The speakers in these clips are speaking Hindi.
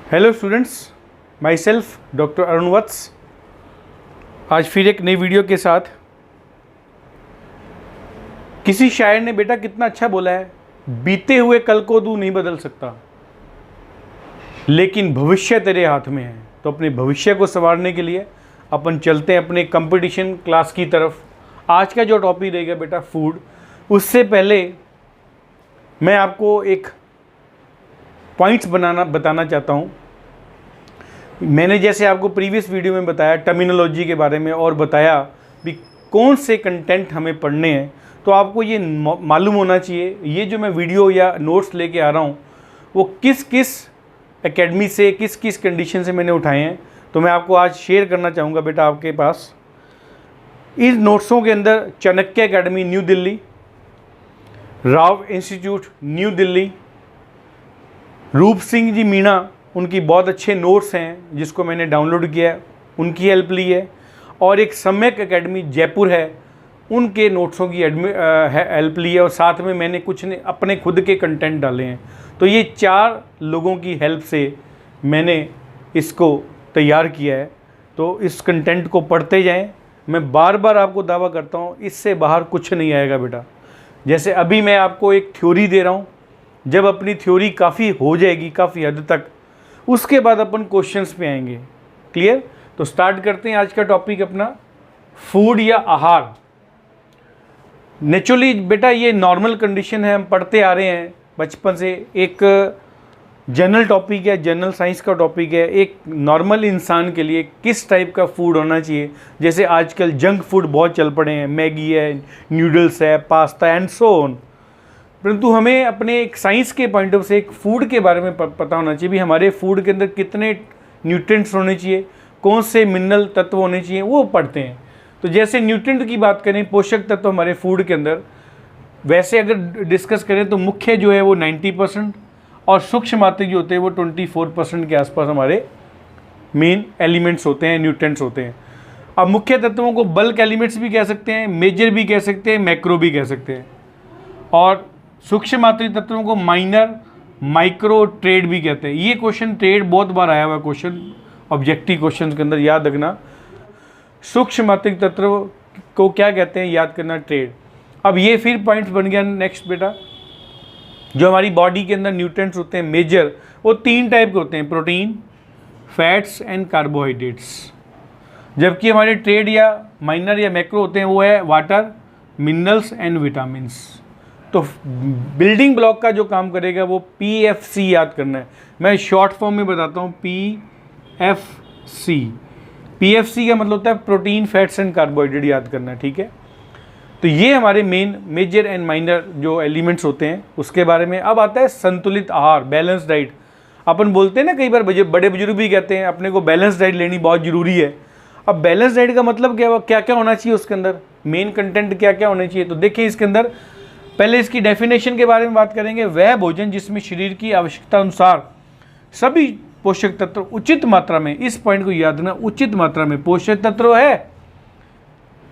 Hello students, myself doctor Arun Vats. आज फिर एक नई वीडियो के साथ। किसी शायर ने बेटा कितना अच्छा बोला है, बीते हुए कल को तू नहीं बदल सकता, लेकिन भविष्य तेरे हाथ में है। तो अपने भविष्य को संवारने के लिए अपन चलते हैं अपने कंपटीशन क्लास की तरफ। आज का जो टॉपिक रहेगा बेटा फूड। उससे पहले मैं आपको एक पॉइंट्स बताना चाहता हूँ। मैंने जैसे आपको प्रीवियस वीडियो में बताया टर्मिनोलॉजी के बारे में और बताया भी कौन से कंटेंट हमें पढ़ने हैं, तो आपको ये मालूम होना चाहिए ये जो मैं वीडियो या नोट्स लेके आ रहा हूँ वो किस किस एकेडमी से किस किस कंडीशन से मैंने उठाए हैं। तो मैं आपको आज शेयर करना चाहूँगा बेटा आपके पास। इस नोट्सों के अंदर Chanakya academy new Delhi, Rao institute new Delhi, रूप सिंह जी मीणा, उनकी बहुत अच्छे नोट्स हैं जिसको मैंने डाउनलोड किया है, उनकी हेल्प ली है। और एक सम्यक एकेडमी जयपुर है, उनके नोट्सों की हेल्प ली है। और साथ में मैंने कुछ अपने खुद के कंटेंट डाले हैं। तो ये 4 लोगों की हेल्प से मैंने इसको तैयार किया है। तो इस कंटेंट को पढ़ते जाएं। मैं बार बार आपको दावा करता हूँ इससे बाहर कुछ नहीं आएगा बेटा। जैसे अभी मैं आपको एक थ्योरी दे रहा हूँ, जब अपनी थ्योरी काफ़ी हो जाएगी काफ़ी हद तक, उसके बाद अपन क्वेश्चंस पे आएंगे। क्लियर? तो स्टार्ट करते हैं आज का टॉपिक अपना, फूड या आहार। नेचुरली बेटा ये नॉर्मल कंडीशन है, हम पढ़ते आ रहे हैं बचपन से। एक जनरल टॉपिक है, जनरल साइंस का टॉपिक है। एक नॉर्मल इंसान के लिए किस टाइप का फूड होना चाहिए। जैसे आजकल जंक फूड बहुत चल पड़े हैं, मैगी है, नूडल्स है, पास्ता एंड सो ऑन। परंतु हमें अपने एक साइंस के पॉइंट ऑफ से एक फूड के बारे में पता होना चाहिए भी हमारे फूड के अंदर कितने न्यूट्रिएंट्स होने चाहिए, कौन से मिनरल तत्व होने चाहिए, वो पढ़ते हैं। तो जैसे न्यूट्रिएंट की बात करें, पोषक तत्व हमारे फूड के अंदर, वैसे अगर डिस्कस करें तो मुख्य जो है वो 90% और सूक्ष्म मात्रिक जो होते हैं वो 24% के आसपास हमारे मेन एलिमेंट्स होते हैं, न्यूट्रिएंट्स होते हैं। अब मुख्य तत्वों को बल्क एलिमेंट्स भी कह सकते हैं, मेजर भी कह सकते हैं, मैक्रो भी कह सकते हैं। और सूक्ष्म मात्रिक तत्वों को माइनर, माइक्रो, ट्रेड भी कहते हैं। ये क्वेश्चन ट्रेड बहुत बार आया हुआ क्वेश्चन ऑब्जेक्टिव क्वेश्चन के अंदर, याद रखना। सूक्ष्म मात्रिक तत्व को क्या कहते हैं, याद करना, ट्रेड। अब ये फिर पॉइंट्स बन गया नेक्स्ट बेटा। जो हमारी बॉडी के अंदर न्यूट्रिएंट्स होते हैं मेजर, वो 3 टाइप के होते हैं, प्रोटीन, फैट्स एंड कार्बोहाइड्रेट्स। जबकि हमारे ट्रेड या माइनर या मैक्रो होते हैं वो है वाटर, मिनरल्स एंड विटामिन्स। तो बिल्डिंग ब्लॉक का जो काम करेगा वो PFC याद करना है। मैं शॉर्ट फॉर्म में बताता हूँ, PFC। PFC का मतलब होता है प्रोटीन, फैट्स एंड कार्बोहाइड्रेट, याद करना है, ठीक है। तो ये हमारे मेन मेजर एंड माइनर जो एलिमेंट्स होते हैं उसके बारे में। अब आता है संतुलित आहार, बैलेंस डाइट। अपन बोलते हैं ना, कई बार बड़े बुजुर्ग भी कहते हैं अपने को बैलेंस डाइट लेनी बहुत ज़रूरी है। अब बैलेंस डाइट का मतलब क्या क्या होना चाहिए, उसके अंदर मेन कंटेंट क्या क्या होने चाहिए। तो देखिए इसके अंदर पहले इसकी डेफिनेशन के बारे में बात करेंगे। वह भोजन जिसमें शरीर की आवश्यकता अनुसार सभी पोषक तत्व उचित मात्रा में, इस पॉइंट को याद रखना, उचित मात्रा में पोषक तत्व है,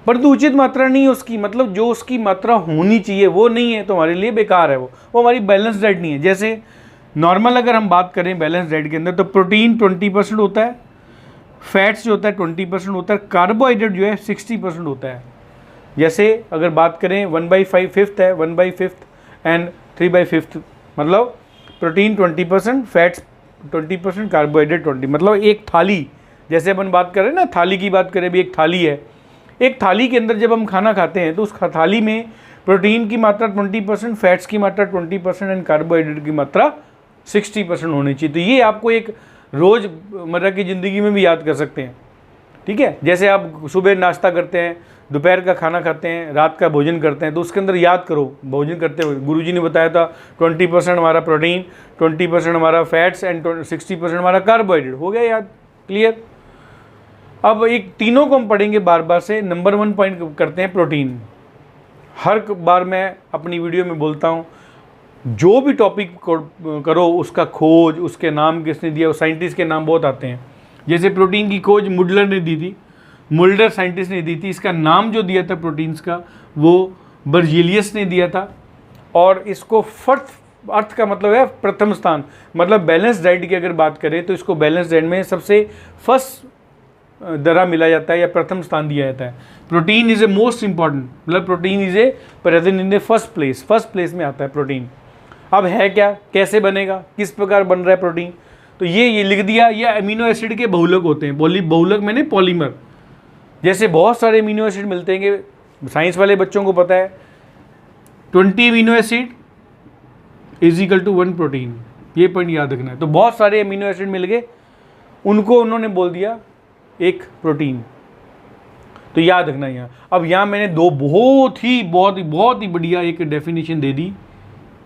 परंतु उचित मात्रा नहीं है उसकी, मतलब जो उसकी मात्रा होनी चाहिए वो नहीं है, तो हमारे लिए बेकार है, वो हमारी बैलेंस डाइट नहीं है। जैसे नॉर्मल अगर हम बात करें बैलेंस डाइट के अंदर, तो प्रोटीन 20% होता है, फैट्स जो होता है 20% होता है, कार्बोहाइड्रेट जो है 60% होता है। जैसे अगर बात करें 1/5 है, 1/5 एंड 3/5, मतलब प्रोटीन 20%, फैट्स 20%, कार्बोहाइड्रेट 20%। मतलब एक थाली, जैसे अपन बात करें ना, थाली की बात करें भी, एक थाली है। एक थाली के अंदर जब हम खाना खाते हैं तो उस थाली में प्रोटीन की मात्रा 20%, फैट्स की मात्रा 20% एंड कार्बोहाइड्रेट की मात्रा 60% होनी चाहिए। तो ये आपको एक रोज़मर्रा की ज़िंदगी में भी याद कर सकते हैं, ठीक है। जैसे आप सुबह नाश्ता करते हैं, दोपहर का खाना खाते हैं, रात का भोजन करते हैं, तो उसके अंदर याद करो भोजन करते हुए गुरुजी ने बताया था 20% हमारा प्रोटीन, 20% हमारा फैट्स एंड 60% हमारा कार्बोहाइड्रेट। हो गया याद, क्लियर। अब एक तीनों को हम पढ़ेंगे बार बार से। नंबर 1 पॉइंट करते हैं प्रोटीन। हर बार मैं अपनी वीडियो में बोलता हूँ, जो भी टॉपिक करो उसका खोज, उसके नाम किसने दिया, साइंटिस्ट के नाम बहुत आते हैं। जैसे प्रोटीन की खोज मुडलर ने दी थी, मुल्डर साइंटिस्ट ने दी थी। इसका नाम जो दिया था प्रोटीन्स का वो बर्जीलियस ने दिया था। और इसको अर्थ का मतलब है प्रथम स्थान, मतलब बैलेंस डाइट की अगर बात करें तो इसको बैलेंस डाइट में सबसे फर्स्ट दर्जा मिला जाता है या प्रथम स्थान दिया जाता है। Protein is a most important, मतलब protein is a present in the first place में आता है प्रोटीन। अब है क्या, कैसे बनेगा, किस प्रकार बन रहा है प्रोटीन, तो ये लिख दिया, ये अमीनो एसिड के बहुलक होते हैं। बहुलक मैंने पॉलीमर, जैसे बहुत सारे अमीनो एसिड मिलते हैं, साइंस वाले बच्चों को पता है 20 amino acid is equal to 1 protein, ये पॉइंट याद रखना है। तो बहुत सारे अमीनो एसिड मिल गए, उनको उन्होंने बोल दिया एक प्रोटीन, तो याद रखना यहाँ। अब यहाँ मैंने दो बहुत ही बढ़िया एक डेफिनेशन दे दी,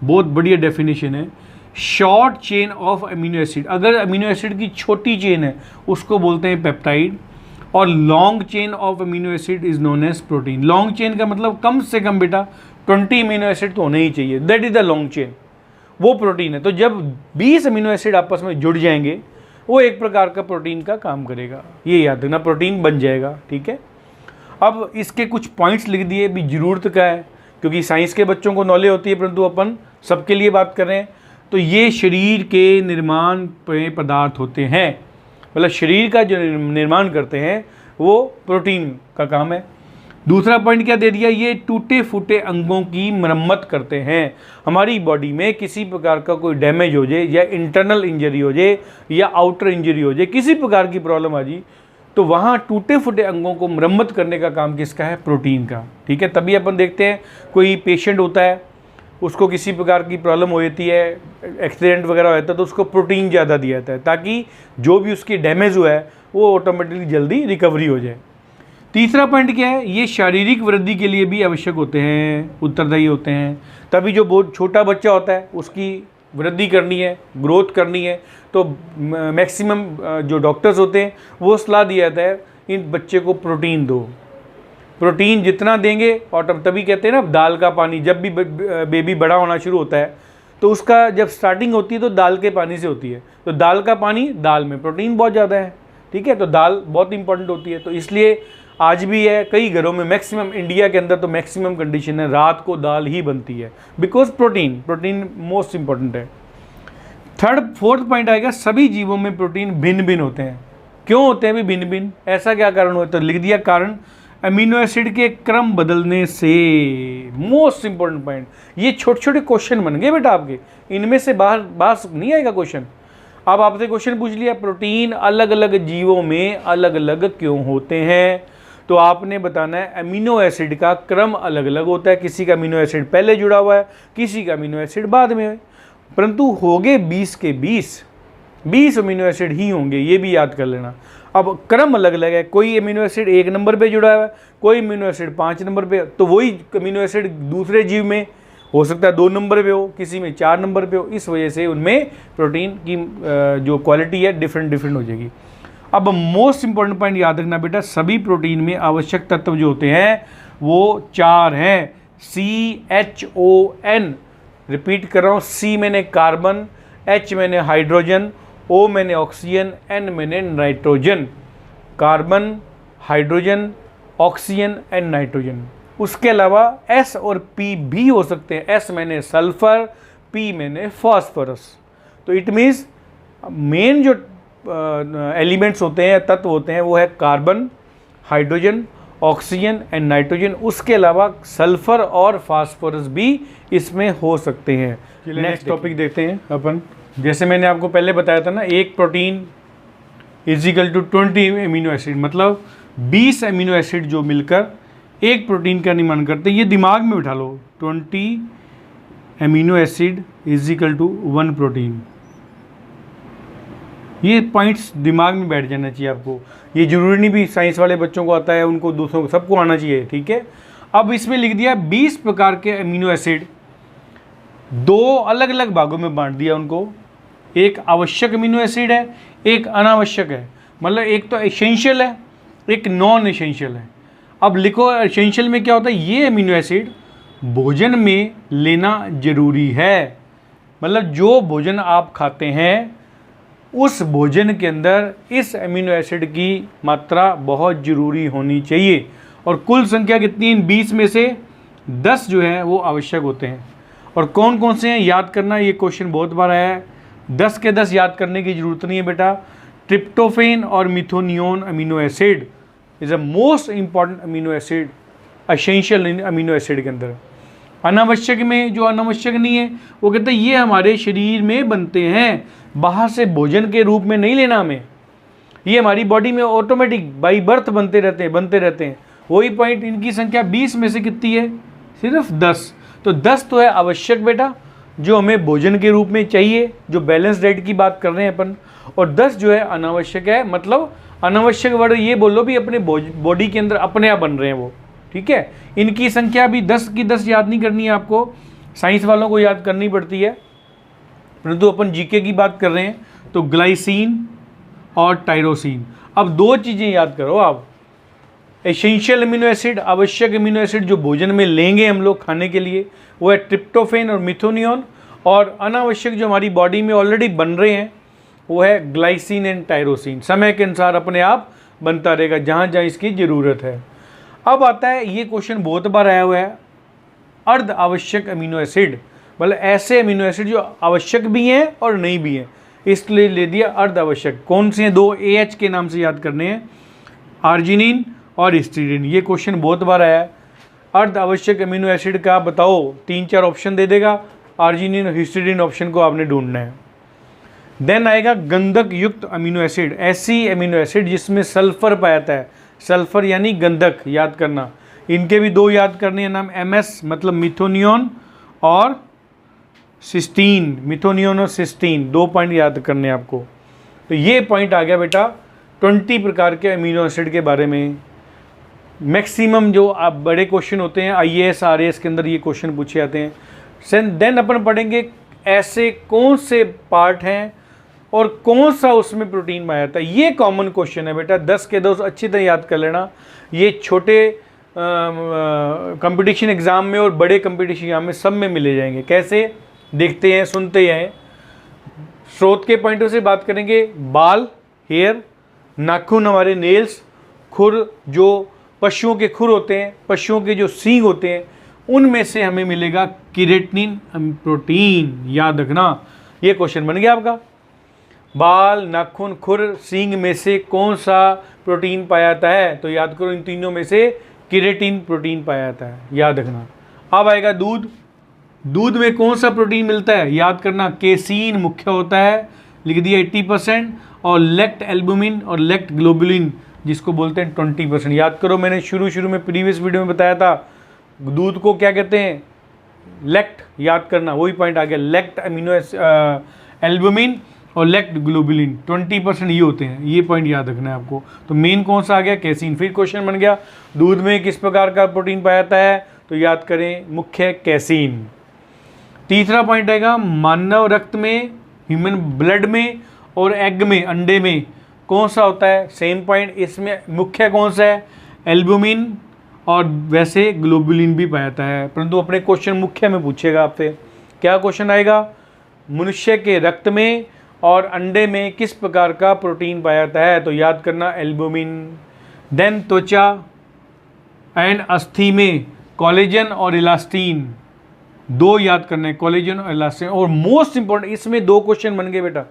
बहुत बढ़िया डेफिनेशन है। Short chain of amino acid, अगर अमीनो एसिड की छोटी चेन है उसको बोलते हैं पेप्टाइड, और long chain of amino acid is known as protein. Long chain का मतलब कम से कम बेटा 20 अमीनो एसिड तो होने ही चाहिए, that is the long chain, वो प्रोटीन है। तो जब 20 अमीनो एसिड आपस में जुड़ जाएंगे वो एक प्रकार का प्रोटीन का काम करेगा, ये याद रखना, प्रोटीन बन जाएगा, ठीक है। अब इसके कुछ पॉइंट्स लिख दिए, भी ज़रूरत का है क्योंकि साइंस के बच्चों को नॉलेज होती है, परंतु अपन सबके लिए बात कर रहे हैं। तो ये शरीर के निर्माण पदार्थ होते हैं, मतलब शरीर का जो निर्माण करते हैं वो प्रोटीन का काम है। दूसरा पॉइंट क्या दे दिया, ये टूटे फूटे अंगों की मरम्मत करते हैं। हमारी बॉडी में किसी प्रकार का कोई डैमेज हो जाए या इंटरनल इंजरी हो जाए या आउटर इंजरी हो जाए, किसी प्रकार की प्रॉब्लम आ जाए, तो वहाँ टूटे फूटे अंगों को मरम्मत करने का काम किसका है, प्रोटीन का, ठीक है। तभी अपन देखते हैं कोई पेशेंट होता है, उसको किसी प्रकार की प्रॉब्लम हो जाती है, एक्सीडेंट वगैरह हो जाता है, तो उसको प्रोटीन ज़्यादा दिया जाता है ताकि जो भी उसकी डैमेज हुआ है वो ऑटोमेटिकली जल्दी रिकवरी हो जाए। तीसरा पॉइंट क्या है, ये शारीरिक वृद्धि के लिए भी आवश्यक होते हैं, उत्तरदायी होते हैं। तभी जो बहुत छोटा बच्चा होता है उसकी वृद्धि करनी है, ग्रोथ करनी है, तो मैक्सिमम जो डॉक्टर्स होते हैं वो सलाह दिया जाता है इन बच्चे को प्रोटीन दो। प्रोटीन जितना देंगे, और तभी कहते हैं ना दाल का पानी, जब भी बेबी बड़ा होना शुरू होता है तो उसका जब स्टार्टिंग होती है तो दाल के पानी से होती है, तो दाल का पानी, दाल में प्रोटीन बहुत ज़्यादा है, ठीक है। तो दाल बहुत इंपॉर्टेंट होती है, तो इसलिए आज भी है कई घरों में, मैक्सिमम इंडिया के अंदर तो मैक्सिमम कंडीशन है रात को दाल ही बनती है, बिकॉज प्रोटीन मोस्ट इंपॉर्टेंट है। फोर्थ पॉइंट आएगा, सभी जीवों में प्रोटीन भिन्न भिन्न होते हैं। क्यों होते हैं भी भिन्न भिन्न, ऐसा क्या कारण होता है, तो लिख दिया कारण अमीनो एसिड के क्रम बदलने से। मोस्ट इंपॉर्टेंट पॉइंट, ये छोटे छोटे क्वेश्चन बन गए बेटा आपके, इनमें से बाहर नहीं आएगा क्वेश्चन। अब आपसे क्वेश्चन पूछ लिया, प्रोटीन अलग अलग जीवों में अलग अलग क्यों होते हैं, तो आपने बताना है अमीनो एसिड का क्रम अलग अलग होता है, किसी का अमीनो एसिड पहले जुड़ा हुआ है, किसी का अमीनो एसिड बाद में, परंतु होंगे 20 के 20 अमीनो एसिड ही होंगे, ये भी याद कर लेना। अब क्रम अलग अलग है, कोई अमीनो एसिड 1 नंबर पे जुड़ा हुआ है, कोई अमीनो एसिड 5 नंबर पे, तो वही अमीनो एसिड दूसरे जीव में हो सकता है 2 नंबर पे हो, किसी में 4 नंबर पे हो, इस वजह से उनमें प्रोटीन की जो क्वालिटी है डिफरेंट हो जाएगी। अब मोस्ट इंपॉर्टेंट पॉइंट याद रखना बेटा, सभी प्रोटीन में आवश्यक तत्व जो होते हैं वो 4 हैं, CHON, रिपीट कर रहा हूँ, C मैंने कार्बन, H मैंने हाइड्रोजन, O मैंने ऑक्सीजन, N मैंने nitrogen. Carbon, hydrogen, oxygen and nitrogen. उसके अलावा S और P भी हो सकते हैं, S मैंने सल्फर, P मैंने फॉस्फोरस। तो इट मीन्स मेन जो एलिमेंट्स होते हैं, तत्व होते हैं, वो है carbon, hydrogen, oxygen and nitrogen. उसके अलावा सल्फर और फास्फोरस भी इसमें हो सकते हैं। नेक्स्ट टॉपिक देखते हैं अपन। जैसे मैंने आपको पहले बताया था ना, एक protein is equal to 20 amino acid, मतलब 20 अमीनो एसिड जो मिलकर एक प्रोटीन का निर्माण करते हैं। ये दिमाग में बिठा लो, 20 amino acid is equal to 1 protein. ये पॉइंट्स दिमाग में बैठ जाना चाहिए आपको। ये जरूरी नहीं भी साइंस वाले बच्चों को आता है, उनको दूसरों को सबको आना चाहिए, ठीक है। अब इसमें लिख दिया 20 प्रकार के अमीनो एसिड, 2 अलग अलग भागों में बांट दिया उनको। एक आवश्यक अमीनो एसिड है, एक अनावश्यक है, मतलब एक तो एसेंशियल है, एक नॉन एसेंशियल है। अब लिखो एसेंशियल में क्या होता है, ये अमीनो एसिड भोजन में लेना जरूरी है, मतलब जो भोजन आप खाते हैं उस भोजन के अंदर इस अमीनो एसिड की मात्रा बहुत ज़रूरी होनी चाहिए। और कुल संख्या कितनी, इन 20 में से 10 जो है वो आवश्यक होते हैं। और कौन कौन से हैं याद करना, ये क्वेश्चन बहुत बार आया है, 10 के 10 याद करने की जरूरत नहीं है बेटा। ट्रिप्टोफेन और methionine amino acid is a most important amino acid, essential amino acid के अंदर। अनावश्यक में, जो अनावश्यक नहीं है, वो कहते हैं ये हमारे शरीर में बनते हैं, बाहर से भोजन के रूप में नहीं लेना हमें, ये हमारी बॉडी में ऑटोमेटिक बाई बर्थ बनते रहते हैं। वही पॉइंट, इनकी संख्या 20 में से कितनी है, सिर्फ 10। तो 10 तो है आवश्यक बेटा, जो हमें भोजन के रूप में चाहिए, जो बैलेंस डाइट की बात कर रहे हैं अपन, और 10 जो है अनावश्यक है। मतलब अनावश्यक वर्ड ये बोलो भी अपने बॉडी के अंदर अपने आप बन रहे हैं वो, ठीक है। इनकी संख्या भी 10 की 10 याद नहीं करनी है आपको, साइंस वालों को याद करनी पड़ती है, परंतु अपन जीके की बात कर रहे हैं। तो ग्लाइसिन और टायरोसिन, अब 2 चीज़ें याद करो आप, एसेंशियल अमीनो एसिड, आवश्यक अमीनो एसिड जो भोजन में लेंगे हम लोग खाने के लिए, वो है ट्रिप्टोफेन और मिथोनियोन, और अनावश्यक जो हमारी बॉडी में ऑलरेडी बन रहे हैं वो है ग्लाइसिन एंड टायरोसिन। समय के अनुसार अपने आप बनता रहेगा जहाँ जहाँ इसकी ज़रूरत है। अब आता है, ये क्वेश्चन बहुत बार आया हुआ है, अर्ध आवश्यक अमीनो एसिड, मतलब ऐसे अमीनो एसिड जो आवश्यक भी हैं और नहीं भी हैं, इसलिए ले दिया अर्ध आवश्यक। कौन से हैं, 2 AH के नाम से याद करने हैं, आर्जिनिन और हिस्टीडीन। ये क्वेश्चन बहुत बार आया है, अर्ध आवश्यक अमीनो एसिड का बताओ, 3-4 ऑप्शन दे देगा, आर्जिनिन और हिस्टीडीन ऑप्शन को आपने ढूंढना है। देन आएगा गंधक युक्त अमीनो एसिड, ऐसी अमीनो एसिड जिसमें सल्फर पाया जाता है, सल्फर यानी गंधक, याद करना। इनके भी 2 याद करने हैं नाम, MS मतलब मिथोनियोन और सिस्टीन, मिथोनियोन और सिस्टीन, 2 पॉइंट याद करने हैं आपको। तो ये पॉइंट आ गया बेटा 20 प्रकार के अमीनो एसिड के बारे में। मैक्सिमम जो आप बड़े क्वेश्चन होते हैं IAS RAS के अंदर ये क्वेश्चन पूछे जाते हैं। देन अपन पढ़ेंगे ऐसे कौन से पार्ट हैं और कौन सा उसमें प्रोटीन पाया जाता है। ये कॉमन क्वेश्चन है बेटा, 10 के 10 अच्छी तरह याद कर लेना। ये छोटे कंपटीशन एग्ज़ाम में और बड़े कंपटीशन एग्जाम में सब में मिले जाएंगे। कैसे, देखते हैं, सुनते हैं। स्रोत के पॉइंटों से बात करेंगे, बाल, हेयर, नाखून हमारे नेल्स, खुर जो पशुओं के खुर होते हैं, पशुओं के जो सींग होते हैं, उनमें से हमें मिलेगा केराटिन प्रोटीन, याद रखना। ये क्वेश्चन बन गया आपका। बाल, नाखून, खुर, सींग में से कौन सा प्रोटीन पाया जाता है, तो याद करो इन तीनों में से केराटिन प्रोटीन पाया जाता है, याद रखना। अब आएगा दूध, दूध में कौन सा प्रोटीन मिलता है, याद करना, केसीन मुख्य होता है, लिख दिया 80%, और लेक्ट एल्बुमिन और लेक्ट ग्लोबुलिन जिसको बोलते हैं 20%। याद करो, मैंने शुरू में प्रीवियस वीडियो में बताया था दूध को क्या कहते हैं, लेक्ट, याद करना, वही पॉइंट आ गया। लेक्ट अमीनो एल्बुमिन और लेक्ट ग्लोबुलिन 20% ये होते हैं, ये पॉइंट याद रखना है आपको। तो मेन कौन सा आ गया, कैसीन। फिर क्वेश्चन बन गया दूध में किस प्रकार का प्रोटीन पाया जाता है, तो याद करें मुख्य कैसीन। तीसरा पॉइंट आएगा मानव रक्त में, ह्यूमन ब्लड में और एग में, अंडे में कौन सा होता है, सेम पॉइंट। इसमें मुख्य कौन सा है, एल्बुमिन, और वैसे ग्लोबुलिन भी पाया जाता है, परंतु अपने क्वेश्चन मुख्य में पूछेगा आपसे। क्या क्वेश्चन आएगा, मनुष्य के रक्त में और अंडे में किस प्रकार का प्रोटीन पाया जाता है, तो याद करना एल्बुमिन। देन त्वचा एंड अस्थि में कोलेजन और इलास्टिन, 2 याद करना है, कोलेजन और इलास्टिन। और मोस्ट इंपॉर्टेंट इसमें 2 क्वेश्चन बन गए बेटा,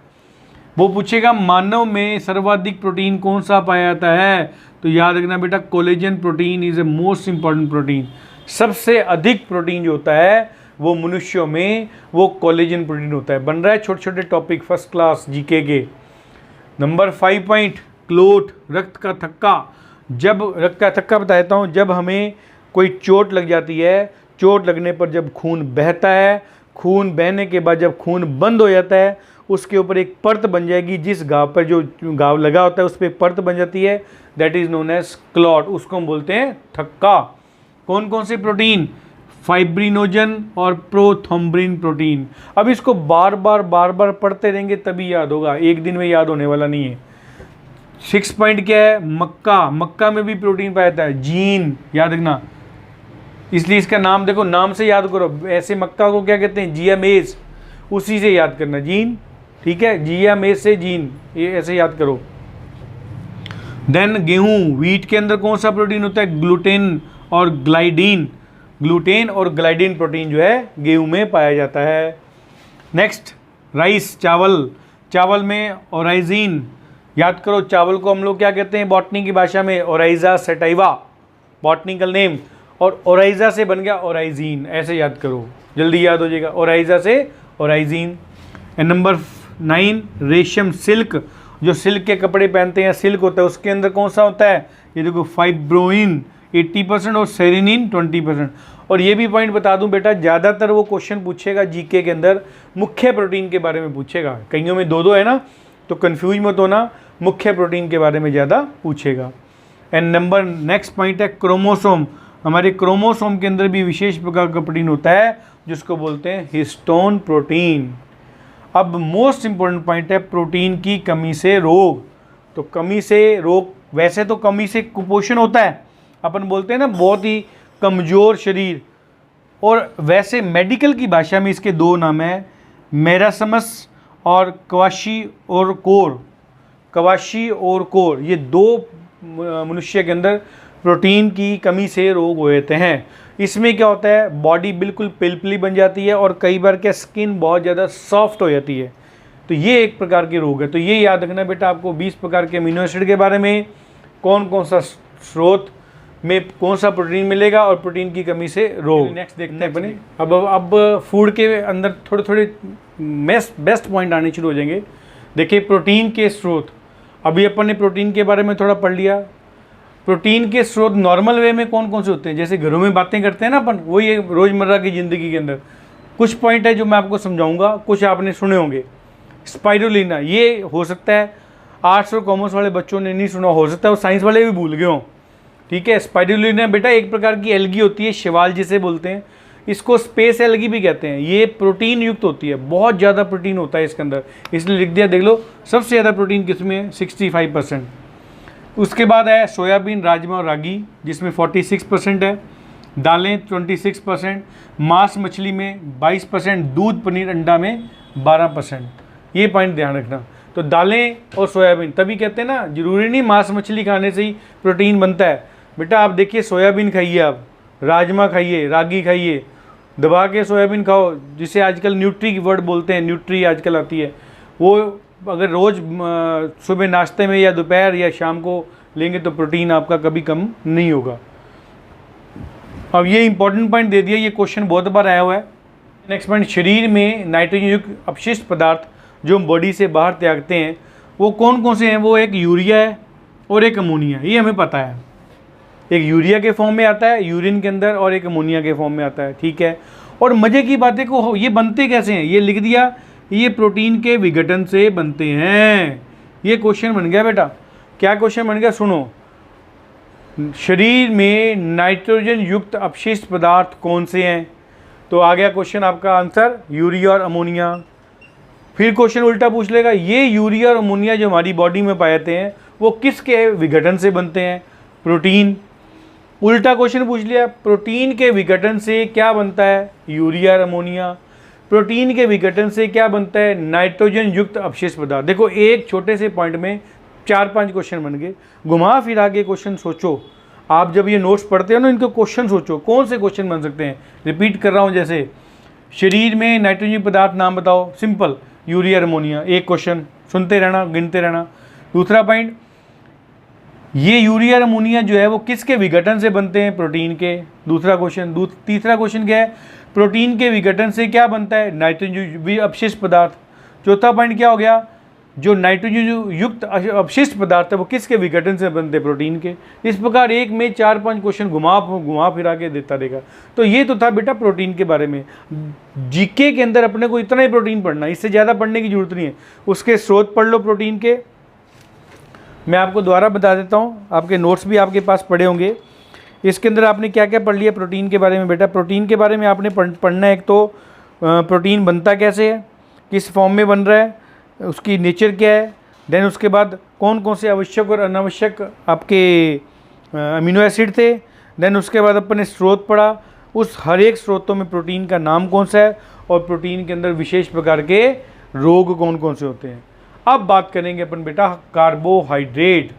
वो पूछेगा मानव में सर्वाधिक प्रोटीन कौन सा पाया जाता है, तो याद रखना बेटा collagen protein is a most important protein. सबसे अधिक प्रोटीन जो होता है वो मनुष्यों में वो कोलेजन प्रोटीन होता है। बन रहा है छोटे छोटे टॉपिक फर्स्ट क्लास जीके के। नंबर 5 पॉइंट, क्लोट, रक्त का थक्का। जब रक्त का थक्का बताता हूँ, जब हमें कोई चोट लग जाती है, चोट लगने पर जब खून बहता है, खून बहने के बाद जब खून बंद हो जाता है, उसके ऊपर एक परत बन जाएगी, जिस घाव पर जो घाव लगा होता है उस पर एक परत बन जाती है, that is known as clot, उसको हम बोलते हैं थक्का। कौन कौन से प्रोटीन, फाइब्रिनोजन और प्रोथ्रोम्बिन प्रोटीन। अब इसको बार बार पढ़ते रहेंगे तभी याद होगा, एक दिन में याद होने वाला नहीं है। 6 पॉइंट क्या है, मक्का, मक्का में भी प्रोटीन पाया जाता है, जीन, याद रखना, इसलिए इसका नाम देखो, नाम से याद करो। ऐसे मक्का को क्या कहते हैं, जिया मेज, उसी से याद करना, जीन, ठीक है, जिया मेज से जीन, ये ऐसे याद करो। देन गेहूं, व्हीट के अंदर कौन सा प्रोटीन होता है, ग्लूटेन और ग्लाइडीन। ग्लूटेन और ग्लाइडिन प्रोटीन जो है गेहूं में पाया जाता है। नेक्स्ट, राइस, चावल, चावल में ओराइजीन, याद करो चावल को हम लोग क्या कहते हैं बॉटनी की भाषा में, ओराइजा सेटाइवा बॉटनिकल नेम, और ओराइजा से बन गया ओराइजीन, ऐसे याद करो, जल्दी याद हो जाएगा, ओराइजा से ओराइजीन। एंड नंबर 9, रेशम, सिल्क, जो सिल्क के कपड़े पहनते हैं सिल्क होता है, उसके अंदर कौन सा होता है, ये देखो फाइब्रोइन 80% और सेरेनिन 20%। और ये भी पॉइंट बता दूं बेटा, ज़्यादातर वो क्वेश्चन पूछेगा जीके के अंदर मुख्य प्रोटीन के बारे में पूछेगा, कईयों में दो है ना, तो कंफ्यूज मत होना, मुख्य प्रोटीन के बारे में ज़्यादा पूछेगा। एंड नंबर नेक्स्ट पॉइंट है क्रोमोसोम, हमारे क्रोमोसोम के अंदर भी विशेष प्रकार का प्रोटीन होता है जिसको बोलते हैं हिस्टोन प्रोटीन। अब मोस्ट इंपॉर्टेंट पॉइंट है प्रोटीन की कमी से रोग। तो कमी से रोग, वैसे तो कमी से कुपोषण होता है, अपन बोलते हैं ना बहुत ही कमज़ोर शरीर, और वैसे मेडिकल की भाषा में इसके दो नाम हैं, मेरासमस और क्वाशी और कोर, कवाशी और कोर, ये दो मनुष्य के अंदर प्रोटीन की कमी से रोग होते हैं। इसमें क्या होता है, बॉडी बिल्कुल पिलपिली बन जाती है और कई बार क्या स्किन बहुत ज़्यादा सॉफ्ट हो जाती है, तो ये एक प्रकार के रोग है। तो ये याद रखना बेटा, आपको 20 प्रकार के अमीनो एसिड के बारे में, कौन कौन सा स्रोत में कौन सा प्रोटीन मिलेगा और प्रोटीन की कमी से रोग। नेक्स्ट देखते हैं अपने, अब फूड के अंदर थोड़े थोड़े बेस्ट पॉइंट आने शुरू हो जाएंगे। देखिए प्रोटीन के स्रोत, अभी अपन ने प्रोटीन के बारे में थोड़ा पढ़ लिया। प्रोटीन के स्रोत नॉर्मल वे में कौन कौन से होते हैं, जैसे घरों में बातें करते हैं ना अपन, वही रोज़मर्रा की ज़िंदगी के अंदर कुछ पॉइंट है जो मैं आपको समझाऊंगा, कुछ आपने सुने होंगे। स्पाइरुलिना, ये हो सकता है आर्ट्स और कॉमर्स वाले बच्चों ने नहीं सुना, हो सकता है और साइंस वाले भी भूल गए हों, ठीक है। स्पाइरुलिना बेटा एक प्रकार की एल्गी होती है, शैवाल जिसे बोलते हैं, इसको स्पेस एल्गी भी कहते हैं। ये प्रोटीन युक्त होती है, बहुत ज़्यादा प्रोटीन होता है इसके अंदर, इसलिए लिख दिया, देख लो सबसे ज़्यादा प्रोटीन किसमें है, 65%। उसके बाद है सोयाबीन, राजमा और रागी जिसमें 46% है, दालें 26%, मांस मछली में 22%, दूध पनीर अंडा में 12%। ये पॉइंट ध्यान रखना। तो दालें और सोयाबीन, तभी कहते हैं ना जरूरी नहीं मांस मछली खाने से ही प्रोटीन बनता है बेटा। आप देखिए सोयाबीन खाइए, आप राजमा खाइए, रागी खाइए, दबा के सोयाबीन खाओ, जिसे आजकल न्यूट्री की वर्ड बोलते हैं, न्यूट्री आजकल आती है, वो अगर रोज़ सुबह नाश्ते में या दोपहर या शाम को लेंगे तो प्रोटीन आपका कभी कम नहीं होगा। अब ये इंपॉर्टेंट पॉइंट दे दिया, ये क्वेश्चन बहुत बार आया हुआ है। नेक्स्ट पॉइंट, शरीर में नाइट्रोजन युक्त अपशिष्ट पदार्थ जो हम बॉडी से बाहर त्यागते हैं वो कौन कौन से हैं, वो एक यूरिया है और एक अमोनिया, ये हमें पता है। एक यूरिया के फॉर्म में आता है यूरिन के अंदर और एक अमोनिया के फॉर्म में आता है, ठीक है। और मज़े की बातें को ये बनते कैसे हैं, ये लिख दिया, ये प्रोटीन के विघटन से बनते हैं। ये क्वेश्चन बन गया बेटा। क्या क्वेश्चन बन गया, सुनो, शरीर में नाइट्रोजन युक्त अपशिष्ट पदार्थ कौन से हैं, तो आ गया क्वेश्चन आपका आंसर यूरिया और अमोनिया। फिर क्वेश्चन उल्टा पूछ लेगा, ये यूरिया और अमोनिया जो हमारी बॉडी में पाए जाते हैं वो किसके विघटन से बनते हैं, प्रोटीन। उल्टा क्वेश्चन पूछ लिया, प्रोटीन के विघटन से क्या बनता है, यूरिया और अमोनिया। प्रोटीन के विघटन से क्या बनता है, नाइट्रोजन युक्त अपशिष्ट पदार्थ। देखो एक छोटे से पॉइंट में 4-5 क्वेश्चन बन गए। घुमा फिरा के क्वेश्चन सोचो, आप जब ये नोट्स पढ़ते हो ना, इनको क्वेश्चन सोचो कौन से क्वेश्चन बन सकते हैं। रिपीट कर रहा हूँ, जैसे शरीर में नाइट्रोजन पदार्थ नाम बताओ, सिंपल, यूरिया अमोनिया, एक क्वेश्चन, सुनते रहना, गिनते रहना। दूसरा पॉइंट, ये यूरिया अमोनिया जो है वो किसके विघटन से बनते हैं, प्रोटीन के, दूसरा क्वेश्चन। तीसरा क्वेश्चन क्या है, प्रोटीन के विघटन से क्या बनता है, नाइट्रोजन अपशिष्ट पदार्थ। चौथा पॉइंट क्या हो गया, जो नाइट्रोजन युक्त अपशिष्ट पदार्थ है वो किसके विघटन से बनते हैं, प्रोटीन के। इस प्रकार एक में 4-5 क्वेश्चन घुमा फिरा के देता रहेगा। तो ये तो था बेटा प्रोटीन के बारे में। जीके के अंदर अपने को इतना ही प्रोटीन पढ़ना, इससे ज़्यादा पढ़ने की जरूरत नहीं है। उसके स्रोत पढ़ लो प्रोटीन के, मैं आपको दोबारा बता देता हूँ, आपके नोट्स भी आपके पास पड़े होंगे। इसके अंदर आपने क्या क्या पढ़ लिया प्रोटीन के बारे में बेटा। प्रोटीन के बारे में आपने पढ़ना है, एक तो प्रोटीन बनता कैसे है, किस फॉर्म में बन रहा है, उसकी नेचर क्या है, देन उसके बाद कौन कौन से आवश्यक और अनावश्यक आपके अमीनो एसिड थे, देन उसके बाद अपन ने स्रोत पढ़ा, उस हर एक स्रोतों में प्रोटीन का नाम कौन सा है और प्रोटीन के अंदर विशेष प्रकार के रोग कौन कौन से होते हैं। अब बात करेंगे अपन बेटा कार्बोहाइड्रेट।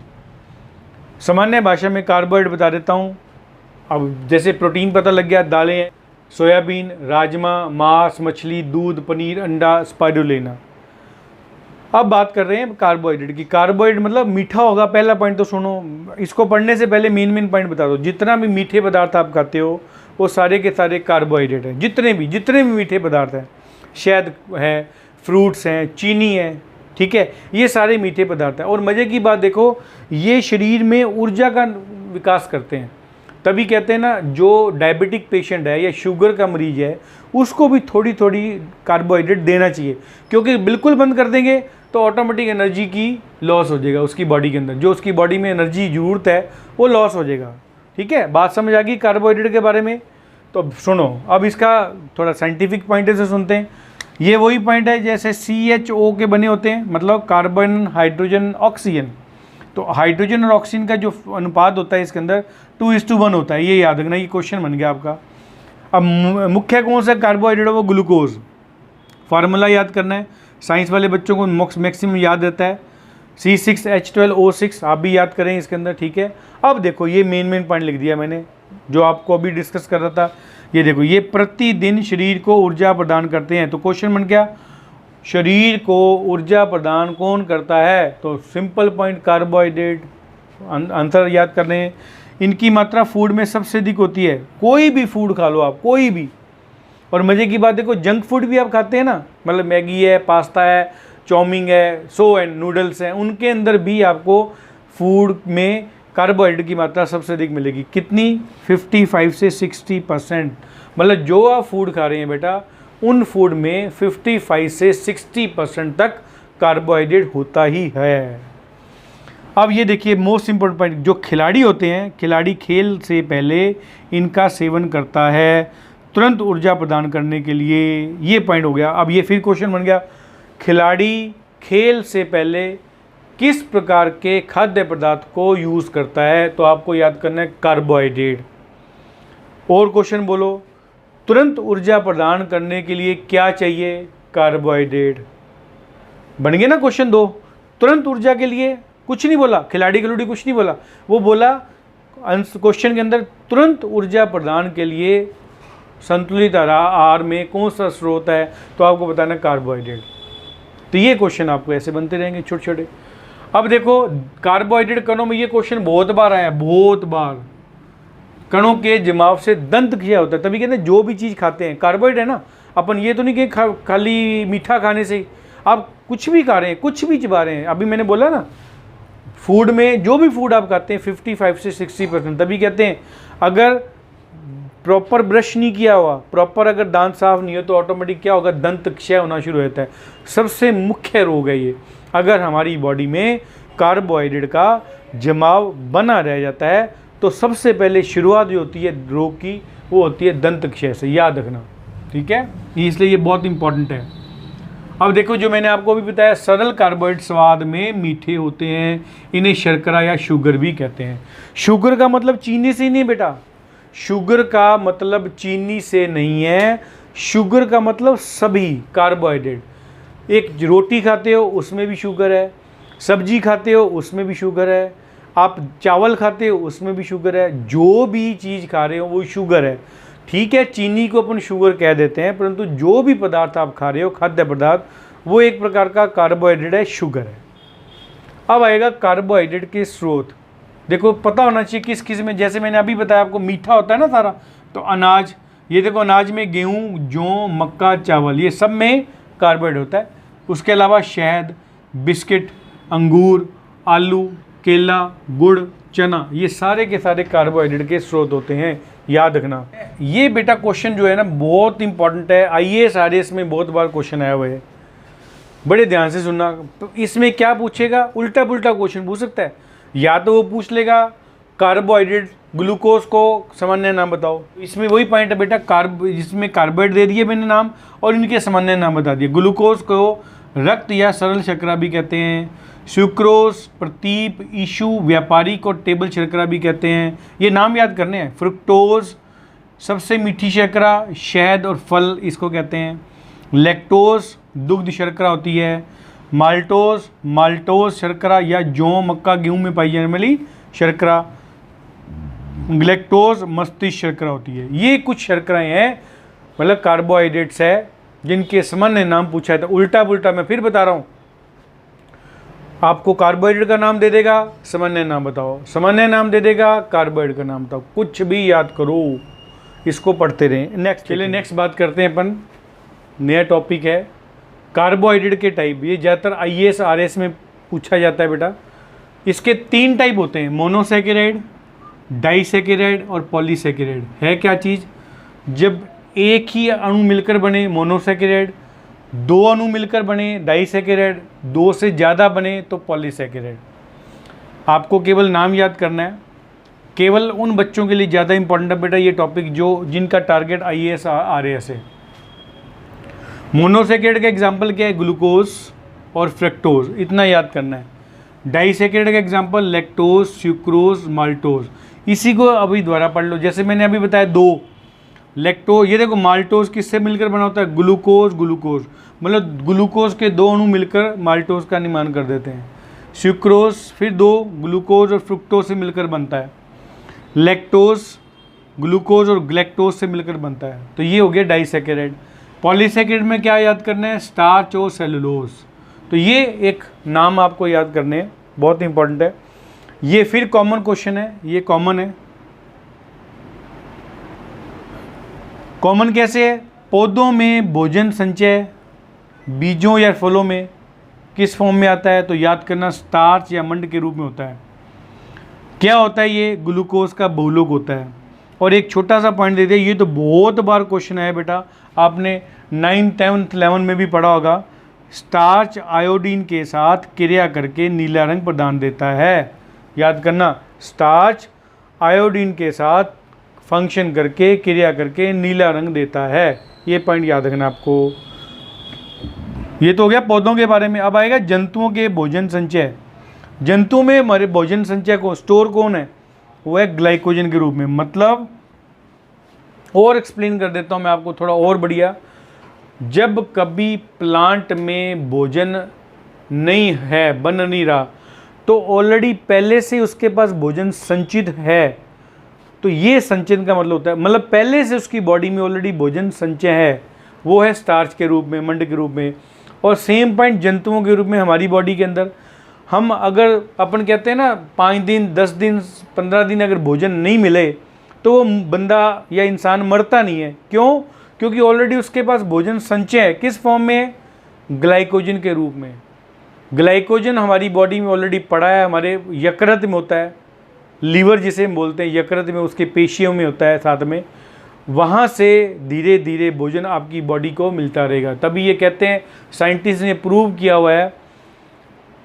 सामान्य भाषा में कार्बोहाइड्रेट बता देता हूँ, अब जैसे प्रोटीन पता लग गया, दालें हैं, सोयाबीन, राजमा, मांस, मछली, दूध, पनीर, अंडा, स्पाइरुलिना। अब बात कर रहे हैं कार्बोहाइड्रेट की। कार्बोहाइड्रेट मतलब मीठा होगा, पहला पॉइंट तो सुनो, इसको पढ़ने से पहले मेन पॉइंट बता दो। जितना भी मीठे पदार्थ आप खाते हो वो सारे के सारे कार्बोहाइड्रेट हैं। जितने भी मीठे पदार्थ हैं, शहद है, फ्रूट्स हैं, चीनी है, ठीक है, ये सारे मीठे पदार्थ हैं। और मज़े की बात देखो, ये शरीर में ऊर्जा का विकास करते हैं। तभी कहते हैं ना, जो डायबिटिक पेशेंट है या शुगर का मरीज है उसको भी थोड़ी थोड़ी कार्बोहाइड्रेट देना चाहिए, क्योंकि बिल्कुल बंद कर देंगे तो ऑटोमेटिक एनर्जी की लॉस हो जाएगा उसकी बॉडी के अंदर, जो उसकी बॉडी में एनर्जी ज़रूरत है वो लॉस हो जाएगा। ठीक है, बात समझ आ गई कार्बोहाइड्रेट के बारे में। तो अब सुनो, अब इसका थोड़ा साइंटिफिक पॉइंट से सुनते हैं। ये वही पॉइंट है जैसे CHO के बने होते हैं, मतलब कार्बन, हाइड्रोजन, ऑक्सीजन। तो हाइड्रोजन और ऑक्सीजन का जो अनुपात होता है इसके अंदर 2:1 होता है, ये याद रखना, ये क्वेश्चन बन गया आपका। अब मुख्य कौन सा कार्बोहाइड्रेट है, वो ग्लूकोज। फार्मूला याद करना है, साइंस वाले बच्चों को मैक्सिमम याद रहता है, C6H12O6, आप भी याद करें इसके अंदर, ठीक है। अब देखो, ये मेन पॉइंट लिख दिया मैंने जो आपको अभी डिस्कस कर रहा था। ये देखो, ये प्रतिदिन शरीर को ऊर्जा प्रदान करते हैं। तो क्वेश्चन बन गया, शरीर को ऊर्जा प्रदान कौन करता है? तो सिंपल पॉइंट, कार्बोहाइड्रेट। आंसर याद कर रहे हैं। इनकी मात्रा फूड में सबसे अधिक होती है। कोई भी फूड खा लो आप, कोई भी। और मज़े की बात देखो, जंक फूड भी आप खाते हैं ना, मतलब मैगी है, पास्ता है, चाउमीन है, सो एंड नूडल्स हैं, उनके अंदर भी आपको फूड में कार्बोहाइड्रेट की मात्रा सबसे अधिक मिलेगी। कितनी? 55 से 60%। मतलब जो आप फूड खा रहे हैं बेटा, उन फूड में 55 से 60% तक कार्बोहाइड्रेट होता ही है। अब ये देखिए, मोस्ट इम्पोर्टेंट पॉइंट, जो खिलाड़ी होते हैं, खिलाड़ी खेल से पहले इनका सेवन करता है तुरंत ऊर्जा प्रदान करने के लिए। ये पॉइंट हो गया। अब ये फिर क्वेश्चन बन गया, खिलाड़ी खेल से पहले किस प्रकार के खाद्य पदार्थ को यूज़ करता है? तो आपको याद करना है कार्बोहाइड्रेट। और क्वेश्चन बोलो, तुरंत ऊर्जा प्रदान करने के लिए क्या चाहिए? कार्बोहाइड्रेट। बन गया ना क्वेश्चन 2। तुरंत ऊर्जा के लिए कुछ नहीं बोला, खिलाड़ी कुछ नहीं बोला, वो बोला क्वेश्चन के अंदर तुरंत ऊर्जा प्रदान के लिए संतुलित आहार में कौन सा स्रोत है? तो आपको बताना कार्बोहाइड्रेट। तो ये क्वेश्चन आपको ऐसे बनते रहेंगे छोटे छोटे। अब देखो, कार्बोहाइड्रेट कणों में, ये क्वेश्चन बहुत बार आया, बहुत बार। कणों के जमाव से दंत क्रिया होता है, तभी कहते हैं जो भी चीज़ खाते हैं कार्बोहाइड्रेट है ना। अपन ये तो नहीं कि खाली मीठा खाने से आप कुछ भी खा रहे हैं, कुछ भी चबा रहे हैं। अभी मैंने बोला ना, फूड में जो भी फूड आप खाते हैं 55 से 60%। तभी कहते हैं अगर प्रॉपर ब्रश नहीं किया हुआ, प्रॉपर अगर दांत साफ नहीं हो, तो ऑटोमेटिक क्या होगा? दंत क्षय होना शुरू हो जाता है। सबसे मुख्य रोग है ये। अगर हमारी बॉडी में कार्बोहाइड्रेट का जमाव बना रह जाता है तो सबसे पहले शुरुआत जो होती है रोग की, वो होती है दंत क्षय से। याद रखना, ठीक है, इसलिए ये बहुत इंपॉर्टेंट है। अब देखो, जो मैंने आपको भी बताया, सरल कार्बोहाइड्रेट स्वाद में मीठे होते हैं, इन्हें शर्करा या शुगर भी कहते हैं। शुगर का मतलब चीनी से ही नहीं बेटा, शुगर का मतलब चीनी से नहीं है, शुगर का मतलब सभी कार्बोहाइड्रेट। एक रोटी खाते हो उसमें भी शुगर है, सब्जी खाते हो उसमें भी शुगर है, आप चावल खाते हो उसमें भी शुगर है, जो भी चीज़ खा रहे हो वो शुगर है। ठीक है, चीनी को अपन शुगर कह देते हैं, परंतु जो भी पदार्थ आप खा रहे हो, खाद्य पदार्थ, वो एक प्रकार का कार्बोहाइड्रेट है, शुगर है। अब आएगा कार्बोहाइड्रेट के स्रोत। देखो, पता होना चाहिए किस किस में। जैसे मैंने अभी बताया आपको, मीठा होता है ना सारा, तो अनाज, ये देखो अनाज में गेहूँ, जौ, मक्का, चावल, ये सब में कार्बोहाइड्रेट होता है। उसके अलावा शहद, बिस्किट, अंगूर, आलू, केला, गुड़, चना, ये सारे के सारे कार्बोहाइड्रेट के स्रोत होते हैं। याद रखना, ये बेटा क्वेश्चन जो है ना बहुत इंपॉर्टेंट है। IAS RAS में बहुत बार क्वेश्चन आया हुआ है, बड़े ध्यान से सुनना। तो इसमें क्या पूछेगा? उल्टा पुल्टा क्वेश्चन पूछ सकता है। या तो वो पूछ लेगा कार्बोहाइड्रेट, ग्लूकोज को सामान्य नाम बताओ। इसमें वही पॉइंट है बेटा, जिसमें कार्बोहाइड्रेट दे दिए मैंने नाम, और इनके सामान्य नाम बता दिए। ग्लूकोज को रक्त या सरल शर्करा भी कहते हैं, सुक्रोज, प्रतीप, ईशु, व्यापारिक और टेबल शर्करा भी कहते हैं। ये नाम याद करने हैं। फ्रुक्टोज, सबसे मीठी शर्करा, शहद और फल इसको कहते हैं। लैक्टोज, दुग्ध शर्करा होती है। माल्टोज शर्करा या जौ, मक्का, गेहूं में पाई जाने वाली शर्करा। ग्लैक्टोज मस्तिष्क शर्करा होती है। ये कुछ शर्कराएं हैं, मतलब कार्बोहाइड्रेट्स है, जिनके सामान्य नाम पूछा है तो उल्टा पुल्टा मैं फिर बता रहा हूँ। आपको कार्बोहाइड्रेट का नाम दे देगा, सामान्य नाम बताओ, सामान्य नाम दे देगा, कार्बोहाइड्रेट का नाम बताओ, कुछ भी याद करो, इसको पढ़ते रहें। नेक्स्ट, चलिए नेक्स्ट बात करते हैं अपन, नया टॉपिक है कार्बोहाइड्रेट के टाइप। ये ज़्यादातर IAS RS में पूछा जाता है बेटा। इसके 3 टाइप होते हैं, मोनोसैकेराइड, डाइसैकेराइड और पॉलीसैकेराइड। है क्या चीज़? जब एक ही अणु मिलकर बने मोनोसैकेराइड, 2 अणु मिलकर बने डाइसैकेराइड, 2 से ज़्यादा बने तो पॉलीसैकेराइड। आपको केवल नाम याद करना है, केवल उन बच्चों के लिए ज़्यादा इंपॉर्टेंट है बेटा ये टॉपिक जो जिनका टारगेट IAS RS है। मोनोसैकेराइड का एग्जाम्पल क्या है? ग्लूकोज और फ्रक्टोज, इतना याद करना है। डाइसैकेराइड का एग्जाम्पल लैक्टोज, सुक्रोज, माल्टोज। इसी को अभी दोबारा पढ़ लो, जैसे मैंने अभी बताया 2 लैक्टोज, ये देखो माल्टोज किससे मिलकर बना होता है? ग्लूकोज, ग्लूकोज, मतलब ग्लूकोज के 2 अणु मिलकर माल्टोज का निर्माण कर देते हैं। सुक्रोज फिर 2 ग्लूकोज और फ्रुक्टोज से मिलकर बनता है। लैक्टोज ग्लूकोज और ग्लैक्टोज से मिलकर बनता है, तो ये हो गया डाइसैकेराइड। पॉलीसैकेराइड में क्या याद करना है? स्टार्च और सेलुलोज। तो ये एक नाम आपको याद करने हैं, बहुत इंपॉर्टेंट है ये। फिर कॉमन क्वेश्चन है, ये कॉमन है। कॉमन कैसे है? पौधों में भोजन संचय बीजों या फलों में किस फॉर्म में आता है? तो याद करना स्टार्च या मंड के रूप में होता है। क्या होता है ये? ग्लूकोज का बहुलक होता है। और एक छोटा सा पॉइंट दे दिया, ये तो बहुत बार क्वेश्चन है बेटा, आपने 9th 10th 11 में भी पढ़ा होगा। स्टार्च आयोडीन के साथ क्रिया करके नीला रंग प्रदान देता है। याद करना, स्टार्च आयोडीन के साथ फंक्शन करके क्रिया करके नीला रंग देता है। ये पॉइंट याद रखना आपको। ये तो हो गया पौधों के बारे में। अब आएगा जंतुओं के भोजन संचय। जंतुओं में हमारे भोजन संचय को स्टोर कौन है? वो है ग्लाइकोजन के रूप में। मतलब और एक्सप्लेन कर देता हूँ मैं आपको थोड़ा और बढ़िया। जब कभी प्लांट में भोजन नहीं है, बन नहीं रहा, तो ऑलरेडी पहले से उसके पास भोजन संचित है। तो ये संचयन का मतलब होता है, मतलब पहले से उसकी बॉडी में ऑलरेडी भोजन संचय है, वो है स्टार्च के रूप में, मंड के रूप में। और सेम पॉइंट जंतुओं के रूप में हमारी बॉडी के अंदर, हम अगर अपन कहते हैं ना 5 दिन 10 दिन 15 दिन अगर भोजन नहीं मिले तो वो बंदा या इंसान मरता नहीं है। क्यों? क्योंकि ऑलरेडी उसके पास भोजन संचय है। किस फॉर्म में? ग्लाइकोजन के रूप में। ग्लाइकोजन हमारी बॉडी में ऑलरेडी पड़ा है, हमारे यकृत में होता है, लीवर जिसे हम बोलते हैं, यकृत में, उसके पेशियों में होता है साथ में। वहाँ से धीरे धीरे भोजन आपकी बॉडी को मिलता रहेगा। तभी ये कहते हैं, साइंटिस्ट ने प्रूव किया हुआ है,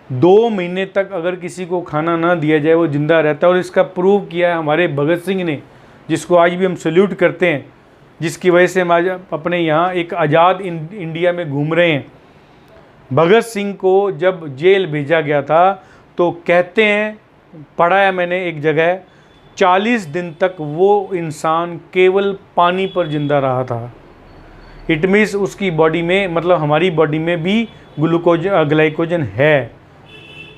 2 महीने तक अगर किसी को खाना ना दिया जाए वो जिंदा रहता है। और इसका प्रूव किया है हमारे भगत सिंह ने, जिसको आज भी हम सल्यूट करते हैं, जिसकी वजह से हम आज अपने यहाँ एक आज़ाद इंडिया में घूम रहे हैं। भगत सिंह को जब जेल भेजा गया था तो कहते हैं, पढ़ा है मैंने एक जगह, 40 दिन तक वो इंसान केवल पानी पर जिंदा रहा था। इट मीन्स उसकी बॉडी में, मतलब हमारी बॉडी में भी ग्लाइकोजन है।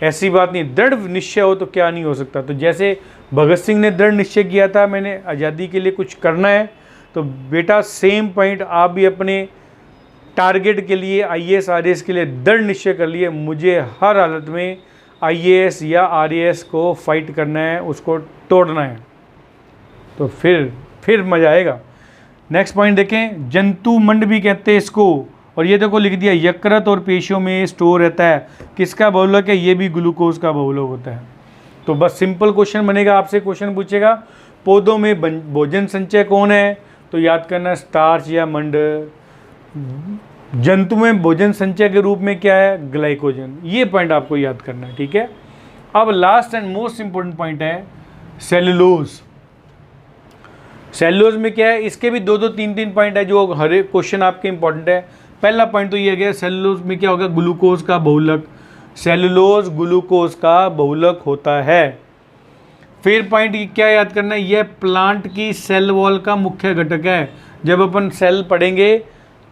ऐसी बात नहीं, दृढ़ निश्चय हो तो क्या नहीं हो सकता। तो जैसे भगत सिंह ने दृढ़ निश्चय किया था, मैंने आज़ादी के लिए कुछ करना है, तो बेटा सेम पॉइंट आप भी अपने टारगेट के लिए, IAS RS के लिए दृढ़ निश्चय कर लिए, मुझे हर हालत में IAS या RAS को फाइट करना है, उसको तोड़ना है, तो फिर मज़ा आएगा। नेक्स्ट पॉइंट देखें, जंतु मंड भी कहते हैं इसको। और ये देखो लिख दिया, यकृत और पेशियों में स्टोर रहता है। किसका बहुलक है? ये भी ग्लूकोज का बहुलक होता है। तो बस सिंपल क्वेश्चन बनेगा, आपसे क्वेश्चन पूछेगा पौधों में भोजन संचय कौन है? तो याद करना स्टार्च या मंड। जंतु में भोजन संचय के रूप में क्या है? ग्लाइकोजन। ये पॉइंट आपको याद करना है, ठीक है। अब last and most important point है सेलुलोज। सेलुलोज में क्या है? इसके भी 2-2 3-3 पॉइंट है जो हर एक क्वेश्चन आपके इंपॉर्टेंट है। पहला पॉइंट तो ये गया, सेलुलोज में क्या होगा? ग्लूकोज का बहुलक। सेलुलोज ग्लूकोज का बहुलक होता है। फिर पॉइंट क्या याद करना है? यह प्लांट की सेल वॉल का मुख्य घटक है। जब अपन सेल पढ़ेंगे,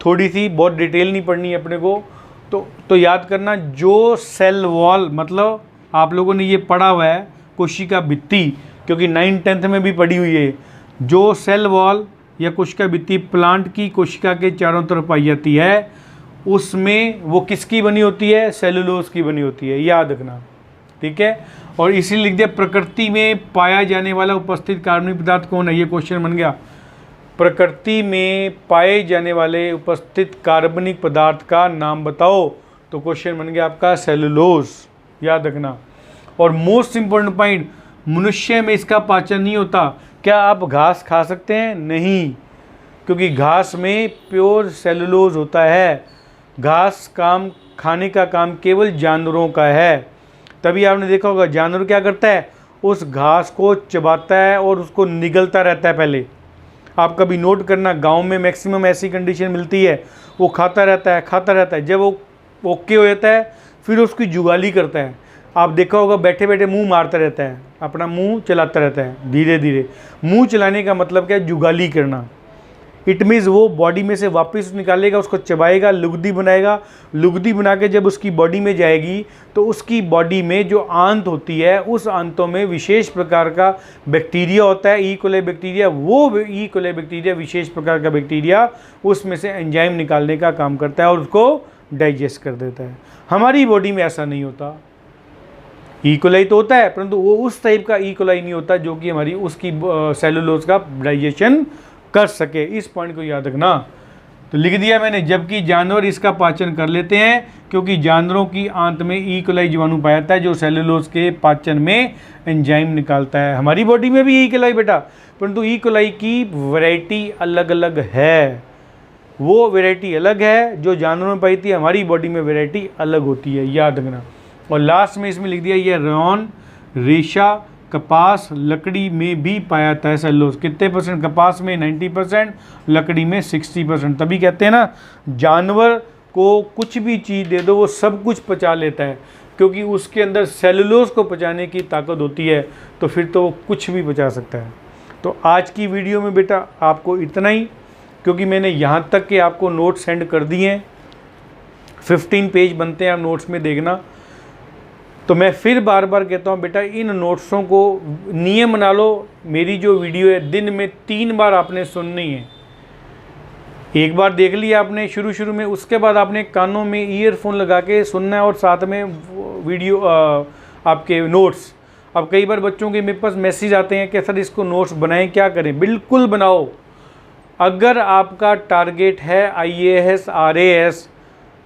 थोड़ी सी, बहुत डिटेल नहीं पढ़नी है अपने को, तो याद करना, जो सेल वॉल, मतलब आप लोगों ने ये पढ़ा हुआ है, कोशिका भित्ति, क्योंकि 9th-10th में भी पढ़ी हुई है। जो सेल वॉल या कोशिका भित्ति प्लांट की कोशिका के चारों तरफ पाई जाती है, उसमें वो किसकी बनी होती है? सेलुलोज की बनी होती है, याद रखना, ठीक है। और इसी लिख दिया प्रकृति में पाया जाने वाला उपस्थित कार्बनिक पदार्थ कौन है? ये क्वेश्चन बन गया। प्रकृति में पाए जाने वाले उपस्थित कार्बनिक पदार्थ का नाम बताओ, तो क्वेश्चन बन गया आपका सेलुलोज, याद रखना। और मोस्ट इंपॉर्टेंट पॉइंट, मनुष्य में इसका पाचन नहीं होता। क्या आप घास खा सकते हैं? नहीं, क्योंकि घास में प्योर सेलुलोज होता है। घास खाने का काम केवल जानवरों का है। तभी आपने देखा होगा जानवर क्या करता है, उस घास को चबाता है और उसको निगलता रहता है। पहले आप कभी नोट करना, गांव में मैक्सिमम ऐसी कंडीशन मिलती है, वो खाता रहता है। जब वो ओके हो जाता है फिर उसकी जुगाली करता है। आप देखा होगा बैठे बैठे मुंह मारता रहता है, अपना मुंह चलाता रहता है धीरे धीरे। मुंह चलाने का मतलब क्या है? जुगाली करना। इट मीन्स वो बॉडी में से वापस निकालेगा, उसको चबाएगा, लुगदी बनाएगा। लुगदी बना के जब उसकी बॉडी में जाएगी तो उसकी बॉडी में जो आंत होती है, उस आंतों में विशेष प्रकार का बैक्टीरिया होता है, ई कोलाई बैक्टीरिया। वो ई कोलाई बैक्टीरिया, विशेष प्रकार का बैक्टीरिया, उसमें से एंजाइम निकालने का काम करता है और उसको डाइजेस्ट कर देता है। हमारी बॉडी में ऐसा नहीं होता। ई कोलाई तो होता है, परंतु वो उस टाइप का ई कोलाई नहीं होता जो कि हमारी उसकी सेलुलोज का डाइजेशन कर सके। इस पॉइंट को याद रखना। तो लिख दिया मैंने, जबकि जानवर इसका पाचन कर लेते हैं, क्योंकि जानवरों की आंत में ई कोलाई जीवाणु पाया जाता है जो सेलुलोज के पाचन में एंजाइम निकालता है। हमारी बॉडी में भी ई कोलाई बेटा, परंतु ई कोलाई की वैरायटी अलग अलग है। वो वैरायटी अलग है जो जानवरों में पाई थी, हमारी बॉडी में वैरायटी अलग होती है, याद रखना। और लास्ट में इसमें लिख दिया ये रेयन, रेशा, कपास, लकड़ी में भी पाया जाता है सेलुलोज। कितने परसेंट? कपास में 90%, लकड़ी में 60%। तभी कहते हैं ना, जानवर को कुछ भी चीज़ दे दो वो सब कुछ पचा लेता है, क्योंकि उसके अंदर सेलुलोज को पचाने की ताकत होती है। तो फिर तो वो कुछ भी पचा सकता है। तो आज की वीडियो में बेटा आपको इतना ही, क्योंकि मैंने यहाँ तक के आपको नोट्स सेंड कर दिए हैं। 15 पेज बनते हैं, आप नोट्स में देखना। तो मैं फिर बार बार कहता हूँ बेटा, इन नोट्सों को नियम बना लो। मेरी जो वीडियो है दिन में 3 बार आपने सुननी है। एक बार देख लिया आपने शुरू में, उसके बाद आपने कानों में ईयरफोन लगा के सुनना है और साथ में वीडियो आपके नोट्स। अब कई बार बच्चों के मेरे पास मैसेज आते हैं कि सर इसको नोट्स बनाएं, क्या करें? बिल्कुल बनाओ। अगर आपका टारगेट है IAS RAS,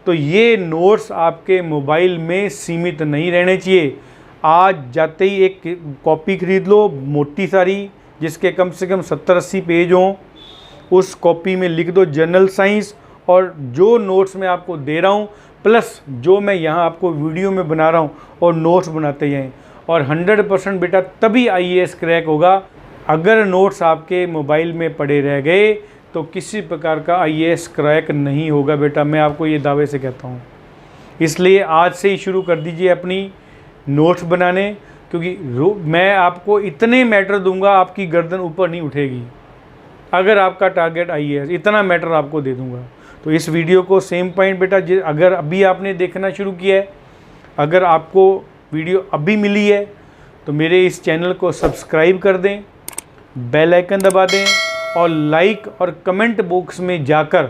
तो ये नोट्स आपके मोबाइल में सीमित नहीं रहने चाहिए। आज जाते ही एक कॉपी खरीद लो मोटी सारी, जिसके कम से कम 70-80 पेज हों। उस कॉपी में लिख दो जनरल साइंस, और जो नोट्स मैं आपको दे रहा हूँ प्लस जो मैं यहाँ आपको वीडियो में बना रहा हूँ, और नोट्स बनाते जाएं। और 100% बेटा तभी IAS क्रैक होगा। अगर नोट्स आपके मोबाइल में पड़े रह गए तो किसी प्रकार का IAS क्रैक नहीं होगा बेटा, मैं आपको ये दावे से कहता हूँ। इसलिए आज से ही शुरू कर दीजिए अपनी नोट्स बनाने, क्योंकि मैं आपको इतने मैटर दूंगा आपकी गर्दन ऊपर नहीं उठेगी। अगर आपका टारगेट IAS, इतना मैटर आपको दे दूंगा। तो इस वीडियो को सेम पॉइंट बेटा, अगर अभी आपने देखना शुरू किया है, अगर आपको वीडियो अभी मिली है, तो मेरे इस चैनल को सब्सक्राइब कर दें, बेल आइकन दबा दें, और लाइक और कमेंट बॉक्स में जाकर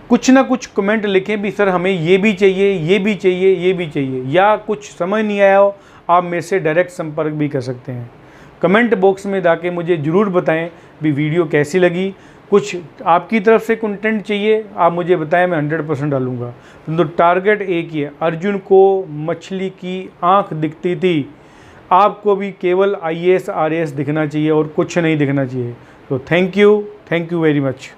कुछ ना कुछ कमेंट लिखें भी, सर हमें ये भी चाहिए, ये भी चाहिए, ये भी चाहिए, या कुछ समझ नहीं आया हो आप मेरे से डायरेक्ट संपर्क भी कर सकते हैं। कमेंट बॉक्स में जाके मुझे ज़रूर बताएं भी वीडियो कैसी लगी। कुछ आपकी तरफ से कंटेंट चाहिए आप मुझे बताएं, मैं 100% डालूंगा। तो टारगेट एक ही है, अर्जुन को मछली की आँख दिखती थी, आपको भी केवल IAS RAS दिखना चाहिए और कुछ नहीं दिखना चाहिए। तो थैंक यू वेरी मच।